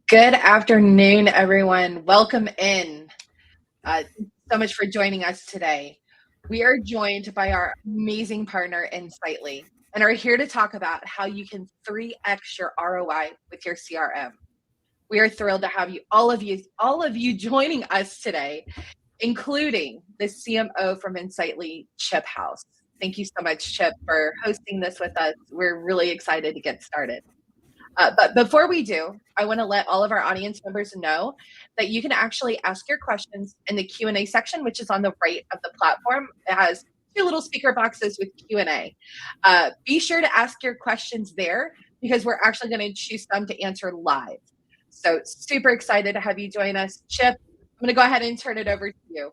Good afternoon, everyone. Welcome in. Thank you so much for joining us today. We are joined by our amazing partner, Insightly, and are here to talk about how you can 3x your ROI with your CRM. We are thrilled to have all of you joining us today, including the CMO from Insightly, Chip House. Thank you so much, Chip, for hosting this with us. We're really excited to get started. But before we do, I want to let all of our audience members know that you can actually ask your questions in the Q&A section, which is on the right of the platform. It has two little speaker boxes with Q&A. Be sure to ask your questions there because we're actually going to choose some to answer live. So super excited to have you join us. Chip, I'm going to go ahead and turn it over to you.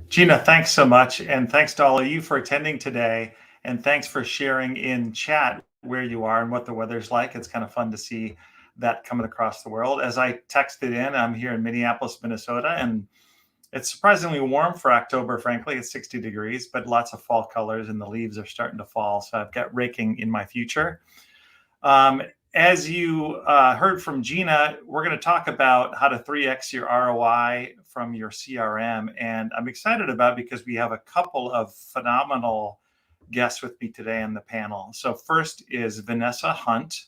Gina, thanks so much. And thanks to all of you for attending today. And thanks for sharing in chat where you are and what the weather's like. It's kind of fun to see that coming across the world. As I texted in, I'm here in Minneapolis, Minnesota, and it's surprisingly warm for October, frankly. It's 60 degrees, but lots of fall colors and the leaves are starting to fall. So I've got raking in my future. As you heard from Gina, we're going to talk about how to 3x your ROI from your CRM. And I'm excited about it because we have a couple of phenomenal guests with me today on the panel. So first is Vanessa Hunt,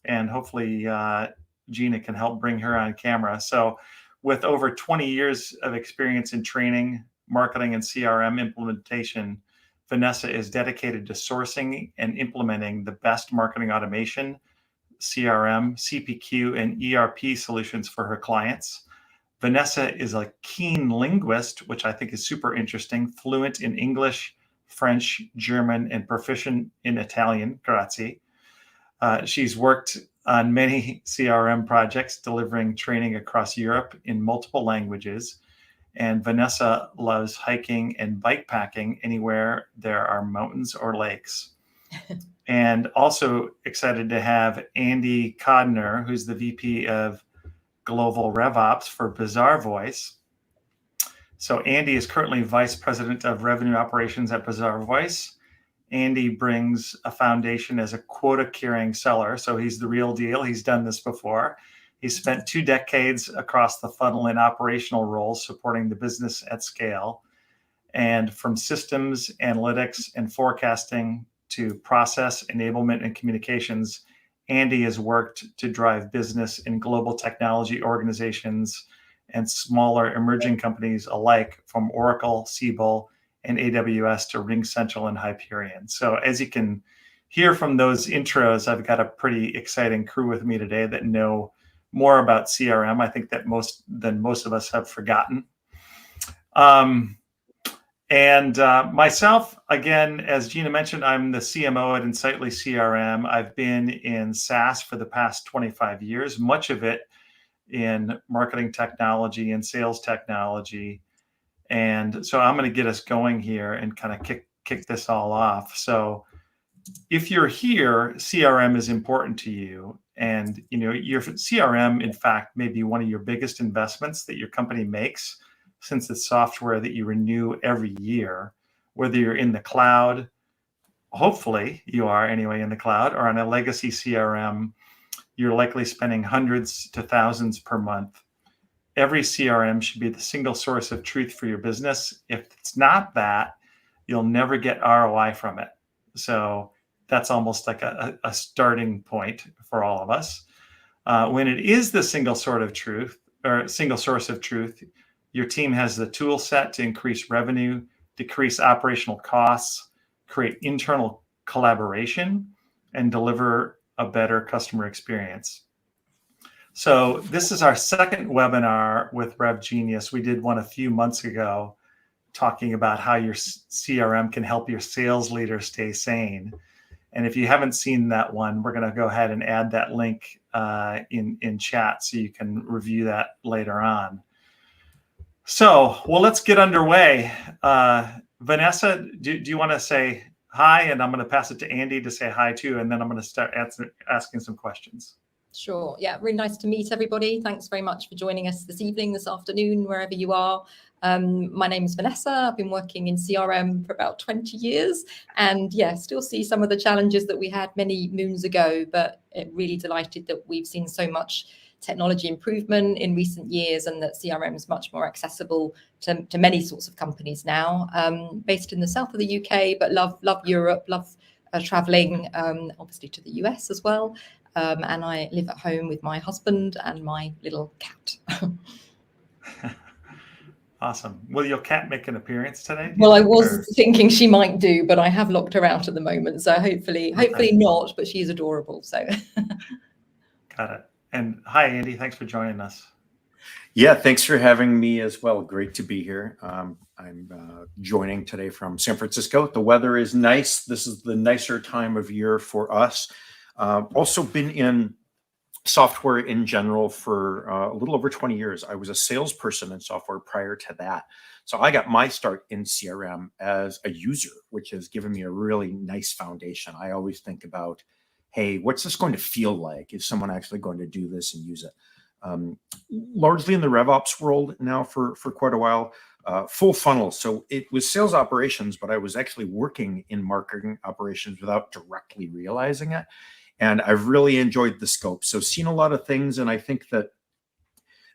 and hopefully Gina can help bring her on camera. So with over 20 years of experience in training, marketing, and CRM implementation, Vanessa is dedicated to sourcing and implementing the best marketing automation, CRM, CPQ, and ERP solutions for her clients. Vanessa is a keen linguist, which I think is super interesting, fluent in English, French, German, and proficient in Italian. Grazie. She's worked on many CRM projects, delivering training across Europe in multiple languages. And Vanessa loves hiking and bike packing anywhere there are mountains or lakes. And also excited to have Andy Codner, who's the VP of Global RevOps for Bazaar Voice. So Andy is currently Vice President of Revenue Operations at Bazaar Voice. Andy brings a foundation as a quota-carrying seller, so he's the real deal. He's done this before. He's spent 2 decades across the funnel in operational roles supporting the business at scale. And from systems, analytics, and forecasting to process, enablement, and communications, Andy has worked to drive business in global technology organizations and smaller emerging companies alike, from Oracle, Siebel, and AWS to RingCentral and Hyperion. So as you can hear from those intros, I've got a pretty exciting crew with me today that know more about CRM, I think, that most of us have forgotten. Myself, again, as Gina mentioned, I'm the CMO at Insightly CRM. I've been in SaaS for the past 25 years, much of it in marketing technology and sales technology. And so I'm going to get us going here and kind of kick this all off. So if you're here, CRM is important to you. And your CRM, in fact, may be one of your biggest investments that your company makes, since it's software that you renew every year, whether you're in the cloud, hopefully you are anyway in the cloud, or on a legacy CRM, you're likely spending hundreds to thousands per month. Every CRM should be the single source of truth for your business. If it's not that, you'll never get ROI from it. So that's almost like a starting point for all of us. When it is the single source of truth, your team has the tool set to increase revenue, decrease operational costs, create internal collaboration, and deliver a better customer experience. So this is our second webinar with RevGenius. We did one a few months ago talking about how your CRM can help your sales leader stay sane. And if you haven't seen that one, we're going to go ahead and add that link in chat so you can review that later on. So, well, let's get underway. Vanessa, do you want to say hi? And I'm going to pass it to Andy to say hi too, and then I'm going to start asking some questions. Sure. Yeah, really nice to meet everybody. Thanks very much for joining us this evening, this afternoon, wherever you are. My name is Vanessa. I've been working in CRM for about 20 years, and still see some of the challenges that we had many moons ago, but really delighted that we've seen so much technology improvement in recent years, and that CRM is much more accessible to many sorts of companies now. Based in the south of the UK, but love Europe, love traveling, obviously to the US as well. And I live at home with my husband and my little cat. Awesome. Will your cat make an appearance today? Well, I was thinking she might do, but I have locked her out at the moment. So hopefully not, but she's adorable. So got it. And hi, Andy. Thanks for joining us. Yeah, thanks for having me as well. Great to be here. I'm joining today from San Francisco. The weather is nice. This is the nicer time of year for us. Also been in software in general for a little over 20 years. I was a salesperson in software prior to that. So I got my start in CRM as a user, which has given me a really nice foundation. I always think about, hey, what's this going to feel like? Is someone actually going to do this and use it? Largely in the RevOps world now for quite a while, full funnel. So it was sales operations, but I was actually working in marketing operations without directly realizing it. And I've really enjoyed the scope. So seen a lot of things. And I think that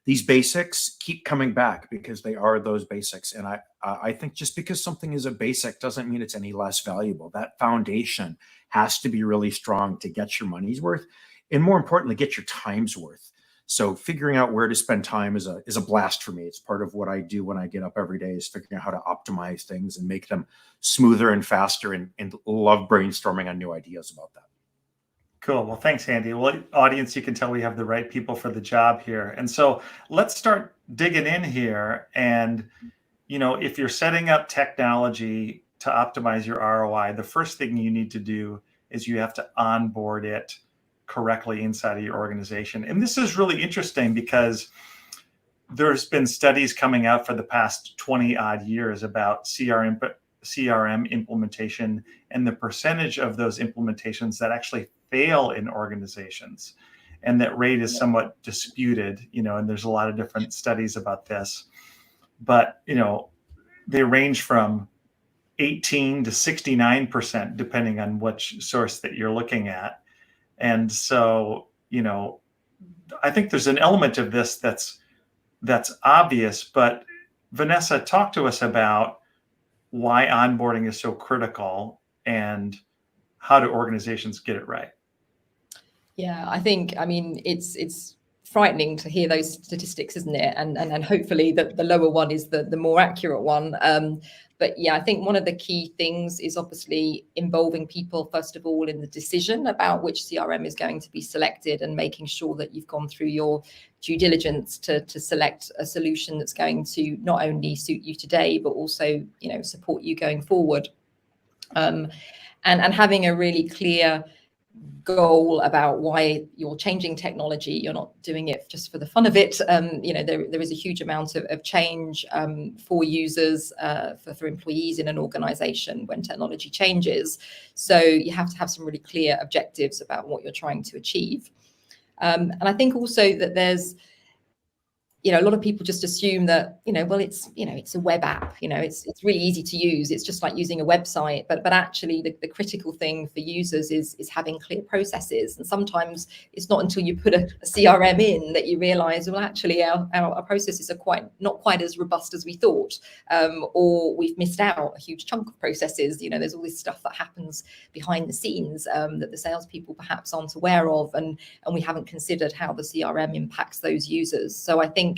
these basics keep coming back because they are those basics. And I think just because something is a basic doesn't mean it's any less valuable. That foundation has to be really strong to get your money's worth. And more importantly, get your time's worth. So figuring out where to spend time is a blast for me. It's part of what I do when I get up every day, is figuring out how to optimize things and make them smoother and faster, and love brainstorming on new ideas about that. Cool. Well, thanks, Andy. Well, audience, you can tell we have the right people for the job here. And so let's start digging in here. And, if you're setting up technology to optimize your ROI, the first thing you need to do is you have to onboard it correctly inside of your organization. And this is really interesting because there's been studies coming out for the past 20 odd years about CRM implementation and the percentage of those implementations that actually fail in organizations. And that rate is somewhat disputed, and there's a lot of different studies about this. But, they range from 18 to 69%, depending on which source that you're looking at. And so, I think there's an element of this that's obvious. But Vanessa, talk to us about why onboarding is so critical and how do organizations get it right? Yeah, it's frightening to hear those statistics, isn't it? And hopefully the lower one is the more accurate one. But yeah, I think one of the key things is obviously involving people, first of all, in the decision about which CRM is going to be selected, and making sure that you've gone through your due diligence to select a solution that's going to not only suit you today, but also, support you going forward. And having a really clear goal about why you're changing technology. You're not doing it just for the fun of it. There is a huge amount of change for users, for employees in an organization when technology changes. So you have to have some really clear objectives about what you're trying to achieve. And I think also that there's, a lot of people just assume that, it's a web app, it's really easy to use. It's just like using a website. But actually the critical thing for users is having clear processes. And sometimes it's not until you put a CRM in that you realize, well, actually our processes are not quite as robust as we thought, or we've missed out a huge chunk of processes. There's all this stuff that happens behind the scenes that the salespeople perhaps aren't aware of, and we haven't considered how the CRM impacts those users. So I think,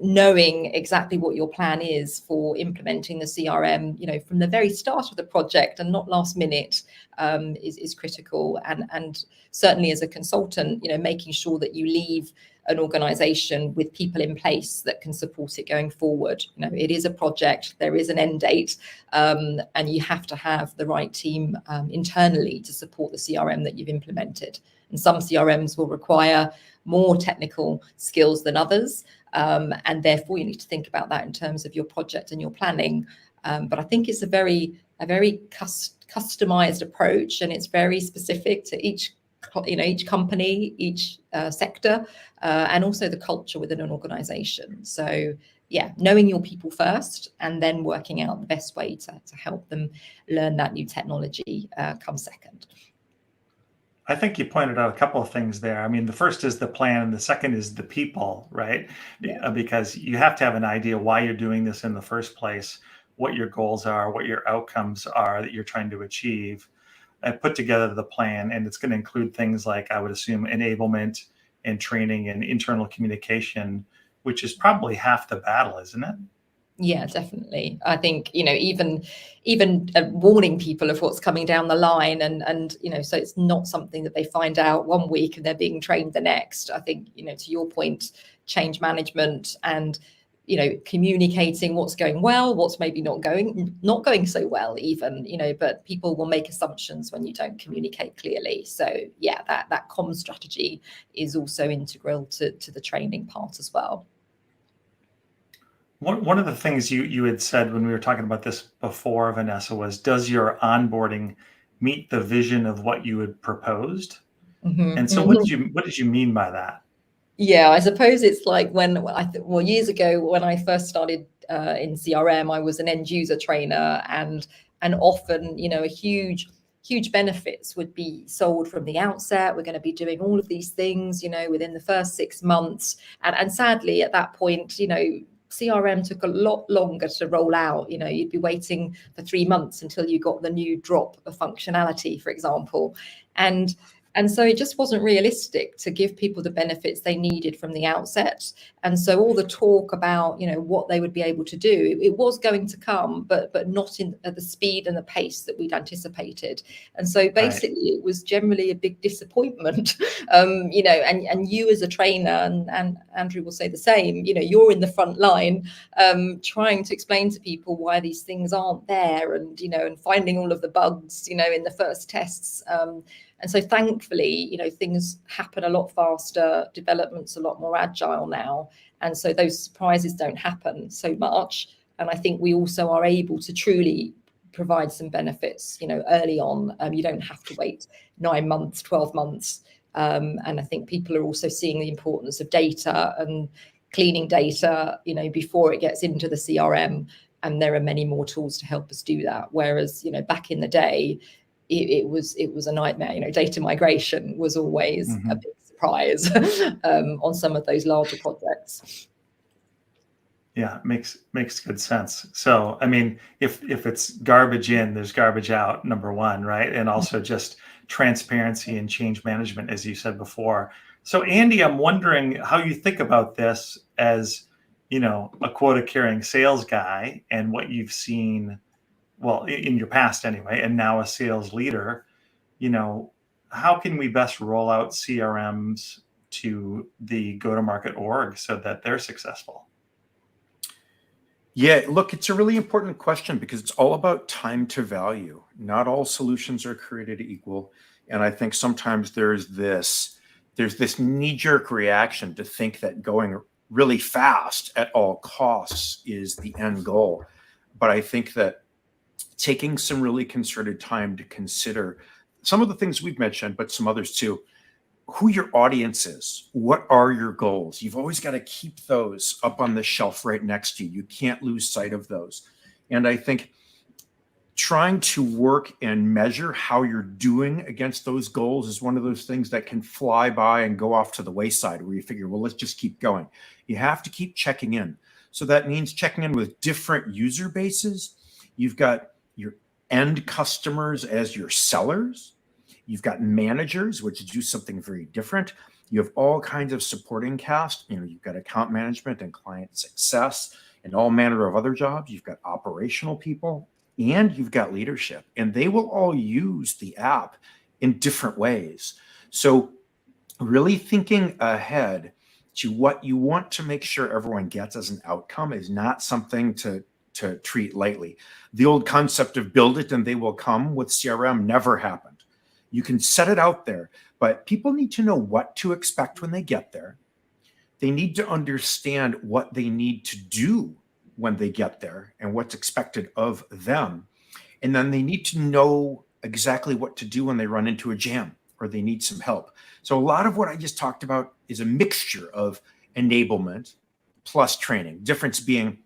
knowing exactly what your plan is for implementing the CRM, from the very start of the project and not last minute, is critical. And certainly as a consultant, making sure that you leave an organization with people in place that can support it going forward. It is a project, there is an end date, and you have to have the right team internally to support the CRM that you've implemented. And some CRMs will require more technical skills than others, and therefore you need to think about that in terms of your project and your planning. But I think it's a very customized approach, and it's very specific to each company, each sector, and also the culture within an organization. So yeah, knowing your people first and then working out the best way to help them learn that new technology comes second. I think you pointed out a couple of things there. I mean, the first is the plan, and the second is the people, right? Yeah. Because you have to have an idea why you're doing this in the first place, what your goals are, what your outcomes are that you're trying to achieve. Put together the plan, and it's going to include things like, I would assume, enablement and training and internal communication, which is probably half the battle, isn't it? Yeah, definitely. I think, even warning people of what's coming down the line, and so it's not something that they find out one week and they're being trained the next. I think, to your point, change management and communicating what's going well, what's maybe not going so well even, but people will make assumptions when you don't communicate clearly. So yeah, that comm strategy is also integral to the training part as well. One of the things you had said when we were talking about this before, Vanessa, was, does your onboarding meet the vision of what you had proposed? Mm-hmm. And so what did you mean by that? Yeah, I suppose it's like when years ago when I first started in CRM, I was an end user trainer, and often, a huge benefits would be sold from the outset. We're going to be doing all of these things, within the first 6 months. And sadly, at that point, CRM took a lot longer to roll out. You'd be waiting for 3 months until you got the new drop of functionality, for example. And so it just wasn't realistic to give people the benefits they needed from the outset. And so all the talk about, what they would be able to do, it was going to come, but not at the speed and the pace that we'd anticipated. And so basically It was generally a big disappointment, and you as a trainer, and Andrew will say the same, you're in the front line, trying to explain to people why these things aren't there, and, and finding all of the bugs, in the first tests. And so thankfully, things happen a lot faster, development's a lot more agile now. And so those surprises don't happen so much. And I think we also are able to truly provide some benefits, early on. You don't have to wait 9 months, 12 months. And I think people are also seeing the importance of data and cleaning data, before it gets into the CRM. And there are many more tools to help us do that. Whereas, back in the day, it was a nightmare. Data migration was always a big surprise on some of those larger projects. Yeah, makes good sense. So, I mean, if it's garbage in, there's garbage out, number one, right? And also just transparency and change management, as you said before. So, Andy, I'm wondering how you think about this as, a quota-carrying sales guy, and what you've seen, well, in your past anyway, and now a sales leader. How can we best roll out CRMs to the go-to-market org so that they're successful? Yeah, look, it's a really important question because it's all about time to value. Not all solutions are created equal. And I think sometimes there's this knee-jerk reaction to think that going really fast at all costs is the end goal. But I think that taking some really concerted time to consider some of the things we've mentioned, but some others too, who your audience is, what are your goals? You've always got to keep those up on the shelf right next to you. You can't lose sight of those. And I think trying to work and measure how you're doing against those goals is one of those things that can fly by and go off to the wayside, where you figure, well, let's just keep going. You have to keep checking in. So that means checking in with different user bases. You've got your end customers as your sellers. You've got managers, which do something very different. You have all kinds of supporting cast. You've got account management and client success and all manner of other jobs. You've got operational people, and you've got leadership, and they will all use the app in different ways. So really thinking ahead to what you want to make sure everyone gets as an outcome is not something to treat lightly. The old concept of build it and they will come with CRM never happened. You can set it out there, but people need to know what to expect when they get there. They need to understand what they need to do when they get there and what's expected of them. And then they need to know exactly what to do when they run into a jam or they need some help. So a lot of what I just talked about is a mixture of enablement, plus training. Difference being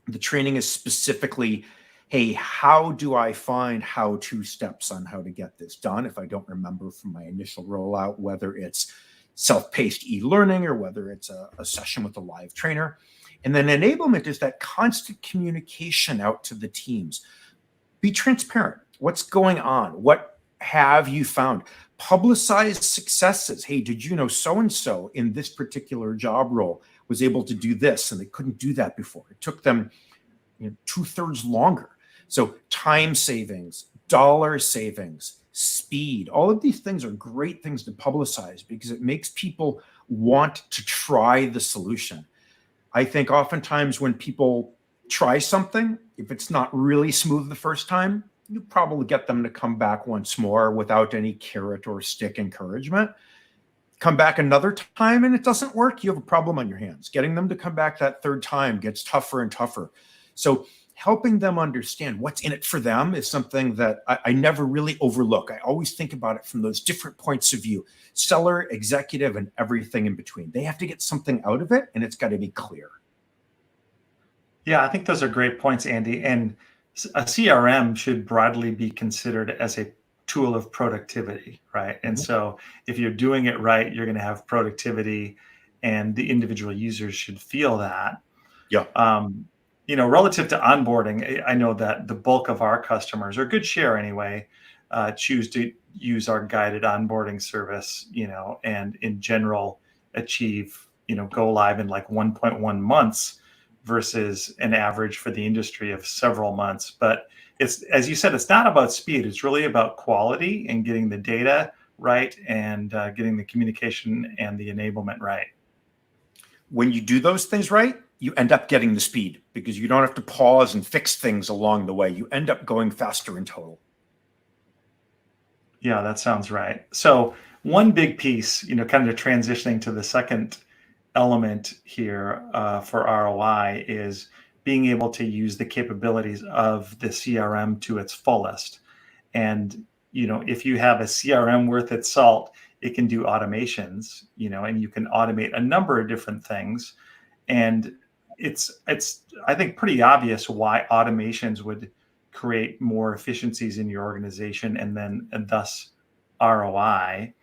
the training is specifically, hey, how do I find how-to steps on how to get this done if I don't remember from my initial rollout, whether it's self-paced e-learning or whether it's a session with a live trainer. And then enablement is that constant communication out to the teams. Be transparent. What's going on? What have you found? Publicize successes. Hey, did you know so-and-so in this particular job role was able to do this and they couldn't do that before? It took them 2/3 longer. So time savings, dollar savings, speed, all of these things are great things to publicize because it makes people want to try the solution. I think oftentimes when people try something, if it's not really smooth the first time, you probably get them to come back once more without any carrot or stick encouragement. Come back another time and it doesn't work, you have a problem on your hands. Getting them to come back that third time gets tougher and tougher. So helping them understand what's in it for them is something that I never really overlook. I always think about it from those different points of view, seller, executive, and everything in between. They have to get something out of it, and it's got to be clear. Yeah, I think those are great points, Andy. And a CRM should broadly be considered as a tool of productivity, right? And so if you're doing it right, you're going to have productivity, and the individual users should feel that. Yeah. Relative to onboarding, I know that the bulk of our customers, or a good share anyway, choose to use our guided onboarding service, and in general achieve, go live in like 1.1 months versus an average for the industry of several months. But it's, as you said, it's not about speed. It's really about quality and getting the data right and getting the communication and the enablement right. When you do those things right, you end up getting the speed because you don't have to pause and fix things along the way. You end up going faster in total. Yeah, that sounds right. So one big piece, kind of transitioning to the second element here for ROI is being able to use the capabilities of the CRM to its fullest. And, if you have a CRM worth its salt, it can do automations, and you can automate a number of different things. And it's I think pretty obvious why automations would create more efficiencies in your organization and thus ROI.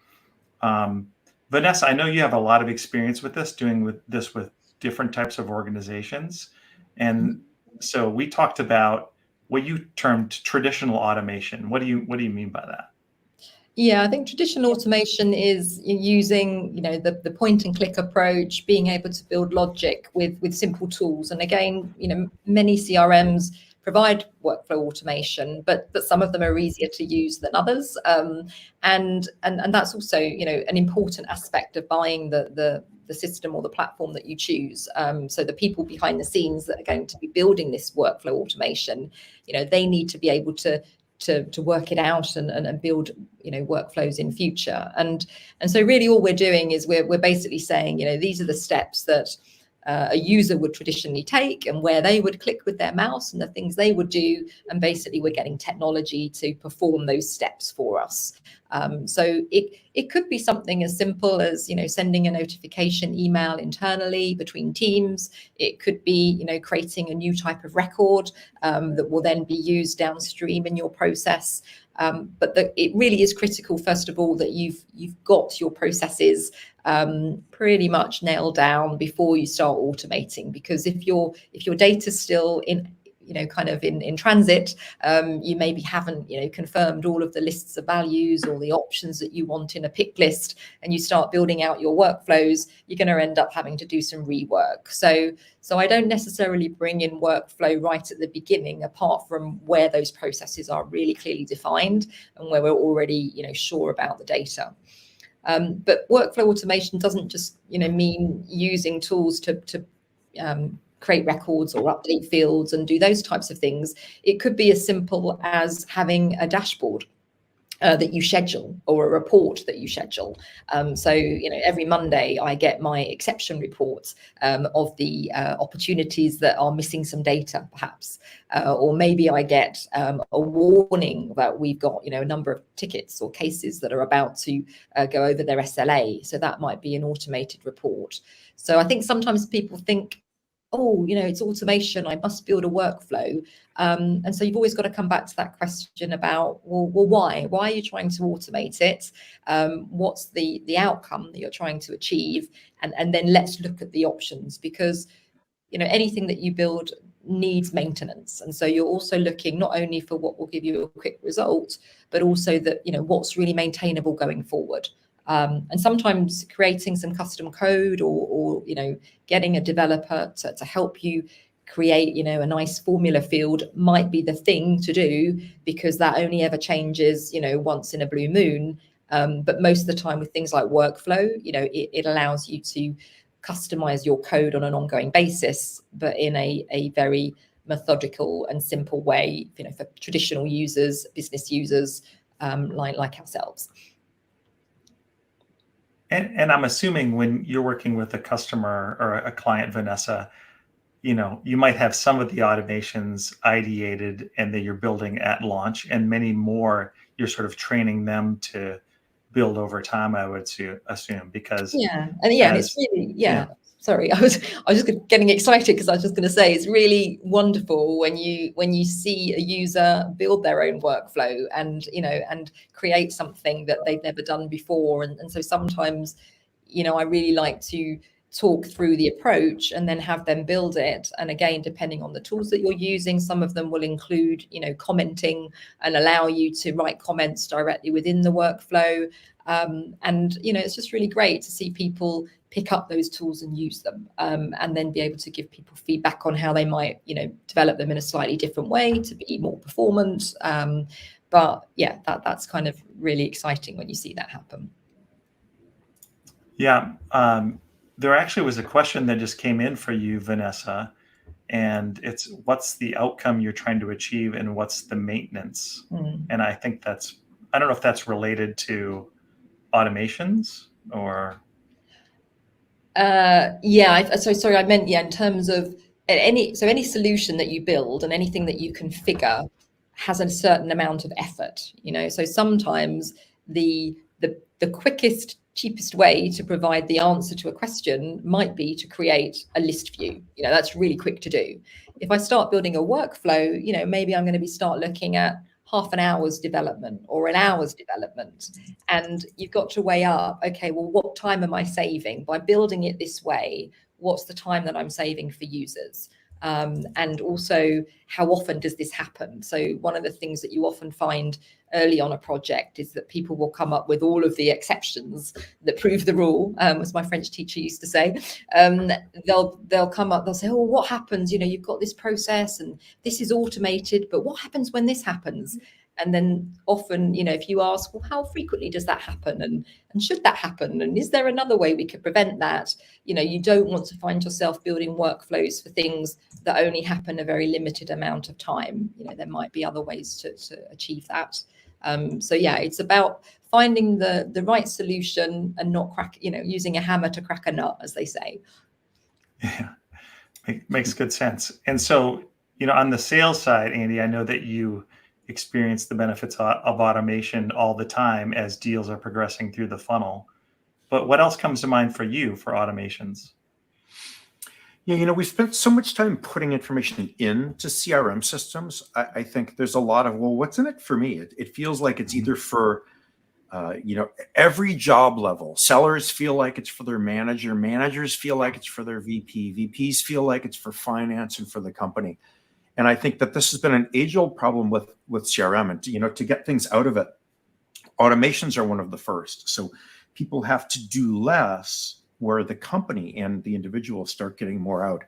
Vanessa, I know you have a lot of experience with this, with different types of organizations. And so we talked about what you termed traditional automation. What do you mean by that? Yeah, I think traditional automation is using, the point and click approach, being able to build logic with simple tools. And again, many CRMs provide workflow automation, but some of them are easier to use than others. And that's also, an important aspect of buying the system or the platform that you choose. So the people behind the scenes that are going to be building this workflow automation, they need to be able to work it out and build workflows in future. And so really all we're doing is we're basically saying, these are the steps that a user would traditionally take and where they would click with their mouse and the things they would do. And basically we're getting technology to perform those steps for us. So it could be something as simple as, sending a notification email internally between teams. It could be, creating a new type of record that will then be used downstream in your process. But it really is critical, first of all, that you've got your processes pretty much nailed down before you start automating. Because if your data's still in transit, you maybe haven't confirmed all of the lists of values or the options that you want in a pick list, and you start building out your workflows, you're going to end up having to do some rework. So I don't necessarily bring in workflow right at the beginning, apart from where those processes are really clearly defined and where we're already sure about the data. But workflow automation doesn't just mean using tools to create records or update fields and do those types of things. It could be as simple as having a dashboard that you schedule, or a report that you schedule. So every Monday I get my exception reports of the opportunities that are missing some data, perhaps, or maybe I get a warning that we've got a number of tickets or cases that are about to go over their SLA. So that might be an automated report. So I think sometimes people think oh, it's automation, I must build a workflow. And so you've always got to come back to that question about, well, why are you trying to automate it? What's the outcome that you're trying to achieve? And then let's look at the options, because anything that you build needs maintenance. And so you're also looking not only for what will give you a quick result, but also that, what's really maintainable going forward. And sometimes creating some custom code or getting a developer to help you create, a nice formula field might be the thing to do, because that only ever changes, once in a blue moon. But most of the time with things like workflow, it allows you to customize your code on an ongoing basis, but in a very methodical and simple way, for traditional users, business users, like ourselves. And I'm assuming when you're working with a customer or a client, Vanessa, you might have some of the automations ideated and that you're building at launch, and many more you're sort of training them to build over time, I would assume, because and it's really sorry, I was just getting excited, because I was just going to say it's really wonderful when you see a user build their own workflow and and create something that they've never done before. And so sometimes I really like to talk through the approach and then have them build it. And again, depending on the tools that you're using, some of them will include commenting and allow you to write comments directly within the workflow. And it's just really great to see people pick up those tools and use them, and then be able to give people feedback on how they might develop them in a slightly different way to be more performant. But yeah, that's kind of really exciting when you see that happen. Yeah. There actually was a question that just came in for you, Vanessa, and it's, what's the outcome you're trying to achieve and what's the maintenance? And I think I don't know if that's related to automations or. Sorry, I meant, in terms of any solution that you build and anything that you configure has a certain amount of effort, so sometimes the quickest, cheapest way to provide the answer to a question might be to create a list view. That's really quick to do. If I start building a workflow, maybe I'm going to start looking at half an hour's development or an hour's development. And you've got to weigh up, okay, well, what time am I saving by building it this way? What's the time that I'm saving for users? And also, how often does this happen? So one of the things that you often find early on a project is that people will come up with all of the exceptions that prove the rule, as my French teacher used to say. They'll come up, they'll say, oh, what happens? You've got this process and this is automated, but what happens when this happens? And then often, if you ask, well, how frequently does that happen? And should that happen? And is there another way we could prevent that? You don't want to find yourself building workflows for things that only happen a very limited amount of time. There might be other ways to achieve that. So yeah, it's about finding the right solution and not using a hammer to crack a nut, as they say. Yeah, makes good sense. And so, on the sales side, Andy, I know that you experience the benefits of automation all the time as deals are progressing through the funnel. But what else comes to mind for you for automations? Yeah, we spent so much time putting information into CRM systems. I think there's a lot of, well, what's in it for me? It feels like it's either for, every job level. Sellers feel like it's for their manager. Managers feel like it's for their VP. VPs feel like it's for finance and for the company. And I think that this has been an age-old problem with CRM. And, to get things out of it, automations are one of the first. So people have to do less where the company and the individual start getting more out.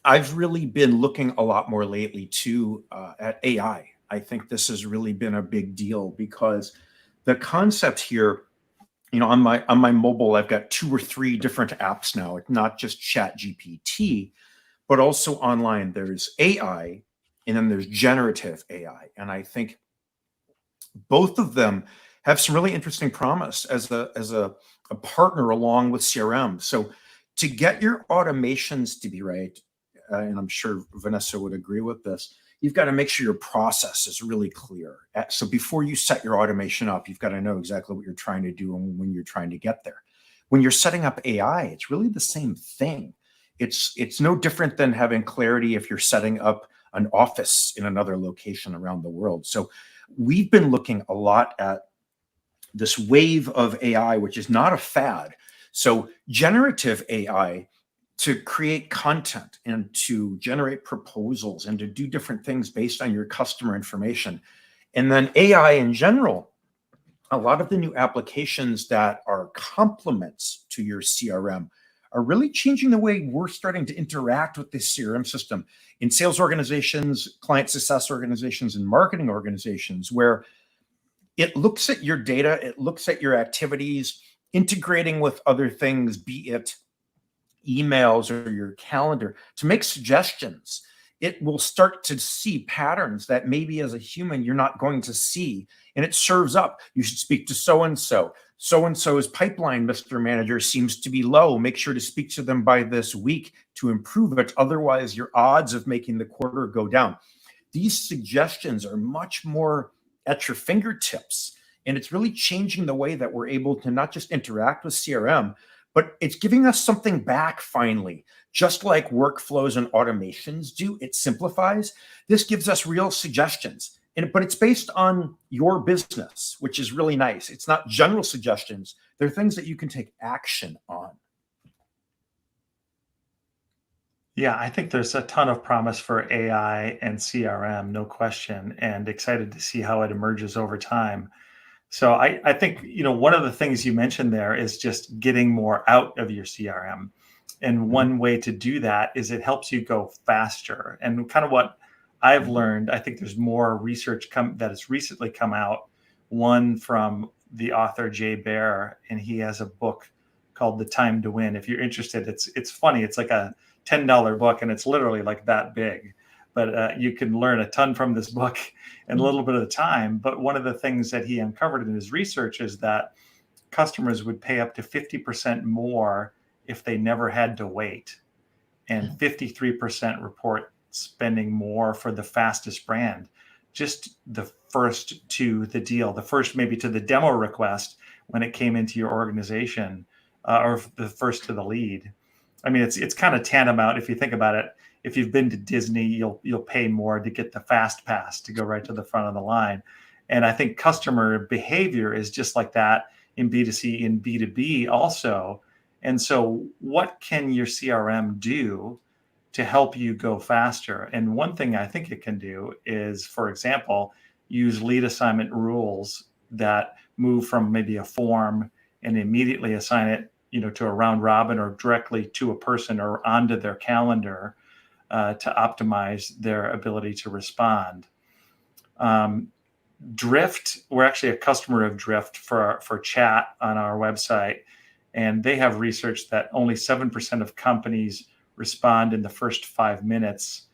I've really been looking a lot more lately too at AI. I think this has really been a big deal, because the concept here, on my mobile, I've got 2 or 3 different apps now. It's not just ChatGPT, but also online there's AI and then there's generative AI. And I think both of them have some really interesting promise as a partner along with CRM. So to get your automations to be right, and I'm sure Vanessa would agree with this, you've got to make sure your process is really clear. So before you set your automation up, you've got to know exactly what you're trying to do and when you're trying to get there. When you're setting up AI, it's really the same thing. It's no different than having clarity if you're setting up an office in another location around the world. So we've been looking a lot at this wave of AI, which is not a fad. So generative AI to create content and to generate proposals and to do different things based on your customer information. And then AI in general, a lot of the new applications that are complements to your CRM are really changing the way we're starting to interact with this CRM system in sales organizations, client success organizations, and marketing organizations, where it looks at your data, it looks at your activities, integrating with other things, be it emails or your calendar, to make suggestions. It will start to see patterns that maybe as a human you're not going to see. And it serves up. You should speak to so-and-so. So-and-so's pipeline, Mr. Manager, seems to be low. Make sure to speak to them by this week to improve it. Otherwise, your odds of making the quarter go down. These suggestions are much more at your fingertips. And it's really changing the way that we're able to not just interact with CRM, but it's giving us something back finally. Just like workflows and automations do, it simplifies. This gives us real suggestions, but it's based on your business, which is really nice. It's not general suggestions. They're things that you can take action on. Yeah, I think there's a ton of promise for AI and CRM, no question, and excited to see how it emerges over time. So I think, one of the things you mentioned there is just getting more out of your CRM. And one way to do that is it helps you go faster. And kind of what I've learned, I think there's more research that has recently come out, one from the author Jay Baer, and he has a book called The Time to Win. If you're interested, it's funny. It's like a $10 book, and it's literally like that big. But you can learn a ton from this book in a little bit of the time. But one of the things that he uncovered in his research is that customers would pay up to 50% more if they never had to wait. And 53% report spending more for the fastest brand. Just the first to the deal, the first maybe to the demo request when it came into your organization, or the first to the lead. I mean, it's kind of tantamount if you think about it. If you've been to Disney, you'll pay more to get the fast pass to go right to the front of the line. And I think customer behavior is just like that in B2C and B2B also. And so what can your CRM do to help you go faster? And one thing I think it can do is, for example, use lead assignment rules that move from maybe a form and immediately assign it, to a round robin or directly to a person or onto their calendar to optimize their ability to respond. Drift, we're actually a customer of Drift for chat on our website, and they have research that only 7% of companies respond in the first 5 minutes,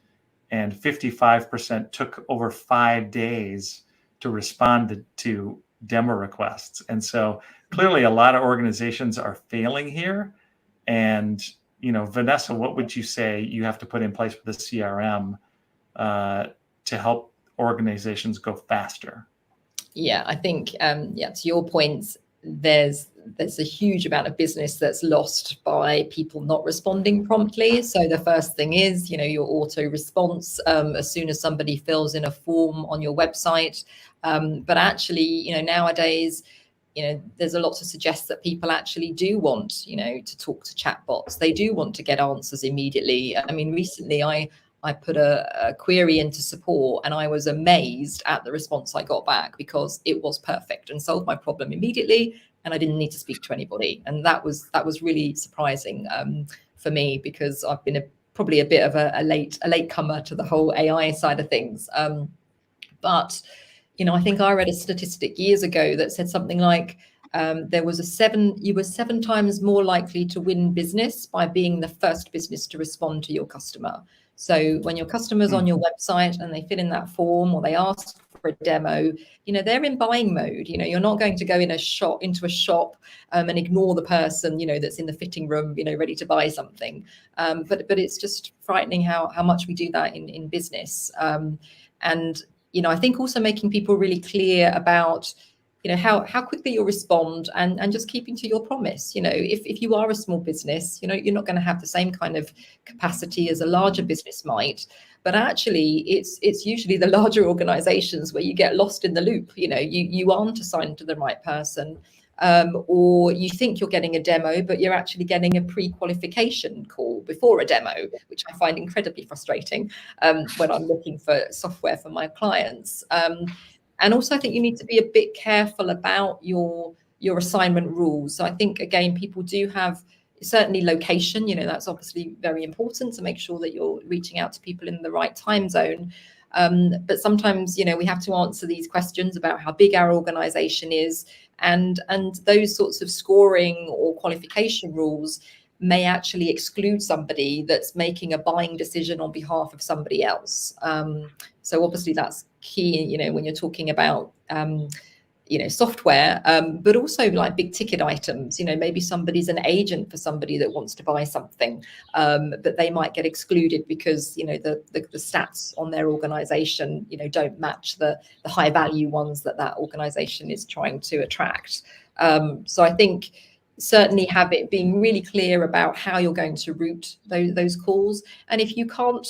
and 55% took over 5 days to respond to demo requests. And so clearly a lot of organizations are failing here. And, Vanessa, what would you say you have to put in place with the CRM to help organizations go faster? Yeah, I think, to your point, there's a huge amount of business that's lost by people not responding promptly. So the first thing is, your auto response as soon as somebody fills in a form on your website. But actually, nowadays, there's a lot to suggest that people actually do want, to talk to chatbots. They do want to get answers immediately. I mean, recently I put a query into support, and I was amazed at the response I got back, because it was perfect and solved my problem immediately, and I didn't need to speak to anybody. And that was really surprising for me, because I've been probably a bit of a late comer to the whole AI side of things. But I think I read a statistic years ago that said something like you were 7 times more likely to win business by being the first business to respond to your customer. So when your customer's on your website and they fill in that form or they ask for a demo, they're in buying mode. You're not going to go into a shop and ignore the person, that's in the fitting room, ready to buy something. But it's just frightening how much we do that in business. And I think also making people really clear about how quickly you'll respond, and just keeping to your promise. If you are a small business, you're not going to have the same kind of capacity as a larger business might. But actually, it's usually the larger organizations where you get lost in the loop. You aren't assigned to the right person, or you think you're getting a demo, but you're actually getting a pre-qualification call before a demo, which I find incredibly frustrating when I'm looking for software for my clients. And also, I think you need to be a bit careful about your assignment rules. So I think, again, people do have certainly location, that's obviously very important to make sure that you're reaching out to people in the right time zone. But sometimes, we have to answer these questions about how big our organization is, and those sorts of scoring or qualification rules may actually exclude somebody that's making a buying decision on behalf of somebody else. So obviously that's key, when you're talking about software, but also like big ticket items. Maybe somebody's an agent for somebody that wants to buy something, but they might get excluded because the stats on their organization don't match the high value ones that organization is trying to attract. So I think certainly have it being really clear about how you're going to route those calls. And if you can't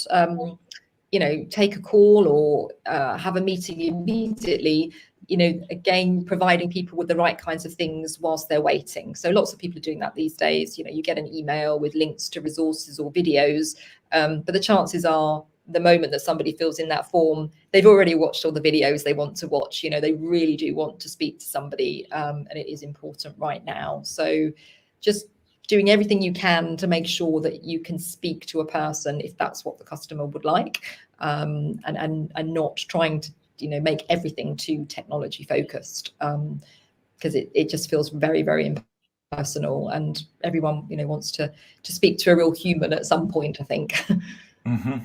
take a call or have a meeting immediately, again, providing people with the right kinds of things whilst they're waiting. So lots of people are doing that these days. You get an email with links to resources or videos, but the chances are the moment that somebody fills in that form, they've already watched all the videos they want to watch. They really do want to speak to somebody, and it is important right now. So just doing everything you can to make sure that you can speak to a person if that's what the customer would like, and not trying to make everything too technology focused, because it just feels very, very impersonal, and everyone wants to speak to a real human at some point, I think. Mm-hmm.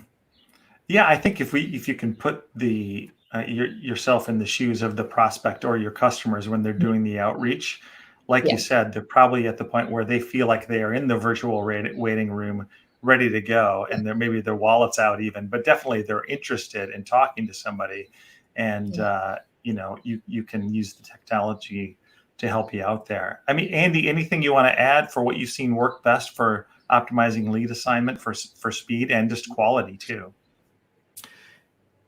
Yeah, I think if you can put the yourself in the shoes of the prospect or your customers when they're doing the outreach, like you said, they're probably at the point where they feel like they are in the virtual waiting room, ready to go, and maybe their wallet's out even, but definitely they're interested in talking to somebody, and you can use the technology to help you out there. I mean, Andy, anything you want to add for what you've seen work best for optimizing lead assignment for speed and just quality too?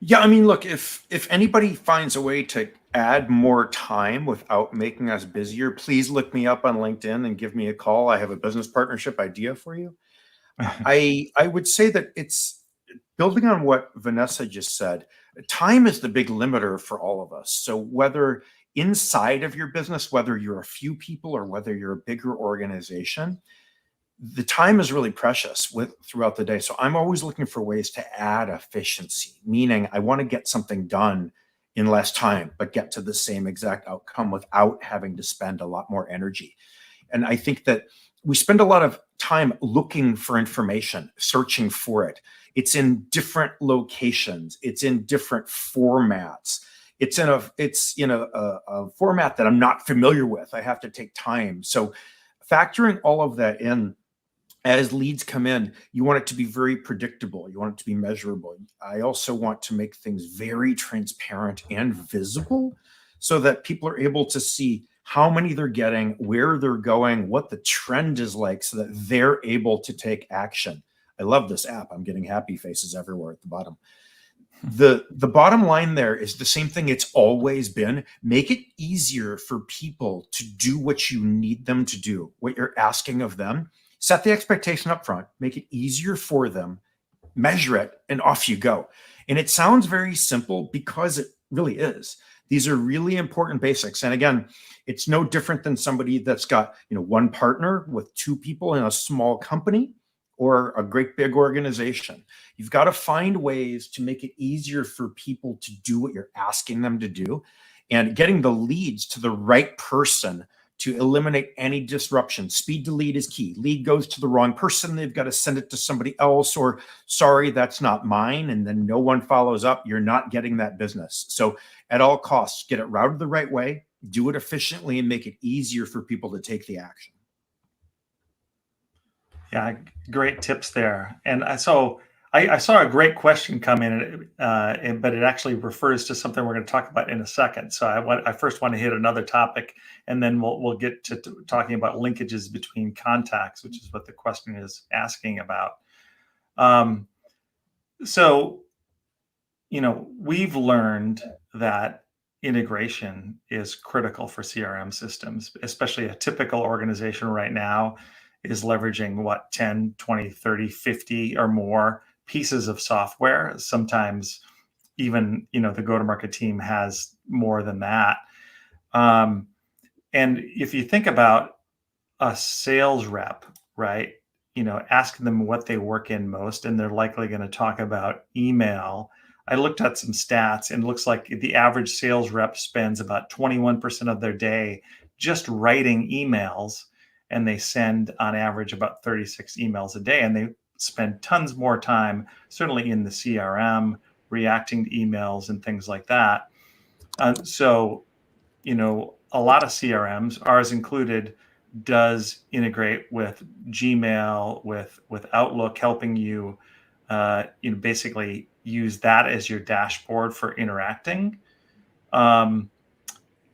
Yeah, I mean, look, if anybody finds a way to add more time without making us busier, please look me up on LinkedIn and give me a call. I have a business partnership idea for you. I would say that it's building on what Vanessa just said. Time is the big limiter for all of us. So whether inside of your business, whether you're a few people or whether you're a bigger organization, the time is really precious throughout the day. So I'm always looking for ways to add efficiency, meaning I want to get something done in less time, but get to the same exact outcome without having to spend a lot more energy. And I think that we spend a lot of time looking for information, searching for it. It's in different locations. It's in different formats. It's in a format that I'm not familiar with. I have to take time. So factoring all of that in, as leads come in, you want it to be very predictable. You want it to be measurable. I also want to make things very transparent and visible so that people are able to see how many they're getting, where they're going, what the trend is like, so that they're able to take action. I love this app. I'm getting happy faces everywhere at the bottom. The bottom line there is the same thing it's always been. Make it easier for people to do what you need them to do, what you're asking of them. Set the expectation up front, make it easier for them, measure it, and off you go. And it sounds very simple because it really is. These are really important basics. And again, it's no different than somebody that's got, one partner with two people in a small company or a great big organization. You've got to find ways to make it easier for people to do what you're asking them to do, and getting the leads to the right person to eliminate any disruption. Speed to lead is key. Lead goes to the wrong person, they've got to send it to somebody else, or sorry, that's not mine. And then no one follows up. You're not getting that business. So at all costs, get it routed the right way, do it efficiently, and make it easier for people to take the action. Yeah, great tips there. And so I saw a great question come in, but it actually refers to something we're going to talk about in a second. So I first want to hit another topic, and then we'll get to talking about linkages between contacts, which is what the question is asking about. So, we've learned that integration is critical for CRM systems, especially a typical organization right now is leveraging 10, 20, 30, 50 or more pieces of software. Sometimes even, the go-to-market team has more than that. And if you think about a sales rep, right, asking them what they work in most, and they're likely going to talk about email. I looked at some stats, and it looks like the average sales rep spends about 21% of their day just writing emails, and they send on average about 36 emails a day, and they spend tons more time, certainly in the CRM, reacting to emails and things like that. So, a lot of CRMs, ours included, does integrate with Gmail, with Outlook, helping you, basically use that as your dashboard for interacting. How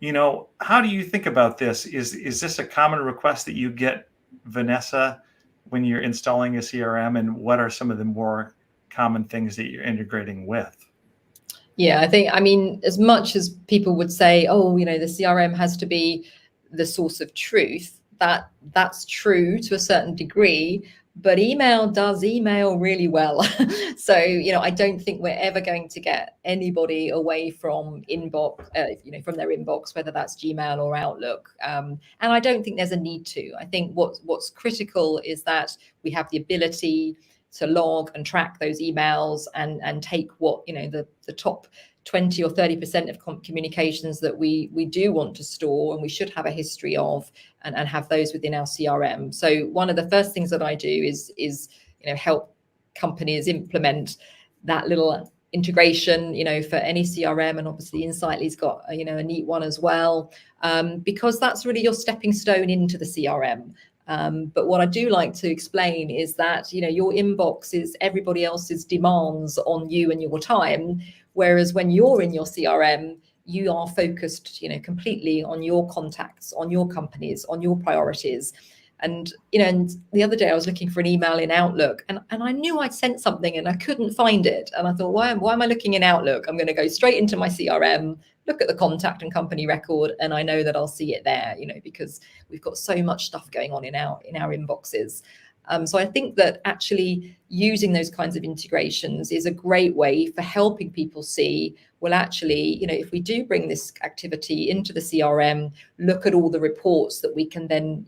do you think about this? Is this a common request that you get, Vanessa, when you're installing a CRM, and what are some of the more common things that you're integrating with? Yeah, I mean, as much as people would say, oh, the CRM has to be the source of truth, that's true to a certain degree, but email does email really well. So, I don't think we're ever going to get anybody away from inbox, from their inbox, whether that's Gmail or Outlook. And I don't think there's a need to. I think what's critical is that we have the ability to log and track those emails and take what, the top 20 or 30% of communications that we do want to store and we should have a history of, and have those within our CRM. So one of the first things that I do is help companies implement that little integration, for any CRM, and obviously Insightly's got a neat one as well, because that's really your stepping stone into the CRM. But what I do like to explain is that, your inbox is everybody else's demands on you and your time. Whereas when you're in your CRM, you are focused, completely on your contacts, on your companies, on your priorities. And, and the other day I was looking for an email in Outlook, and I knew I'd sent something and I couldn't find it. And I thought, why am I looking in Outlook? I'm going to go straight into my CRM, look at the contact and company record, and I know that I'll see it there, because we've got so much stuff going on in our inboxes. So I think that actually using those kinds of integrations is a great way for helping people see, well, actually, if we do bring this activity into the CRM, look at all the reports that we can then,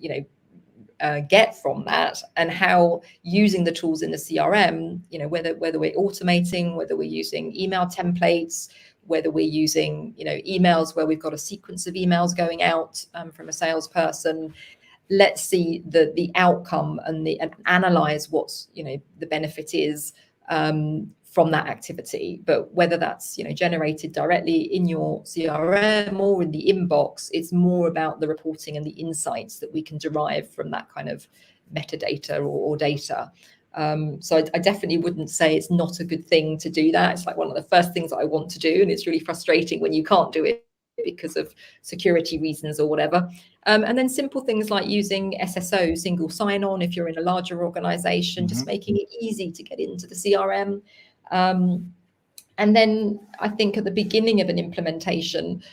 get from that, and how using the tools in the CRM, whether we're automating, whether we're using email templates, whether we're using, emails where we've got a sequence of emails going out from a salesperson. Let's see the outcome and analyze what's, the benefit is from that activity. But whether that's, generated directly in your CRM or in the inbox, it's more about the reporting and the insights that we can derive from that kind of metadata or data. So I definitely wouldn't say it's not a good thing to do that. It's like one of the first things that I want to do, and it's really frustrating when you can't do it because of security reasons or whatever. And then simple things like using SSO, single sign-on, if you're in a larger organization, just making it easy to get into the CRM. And then I think at the beginning of an implementation,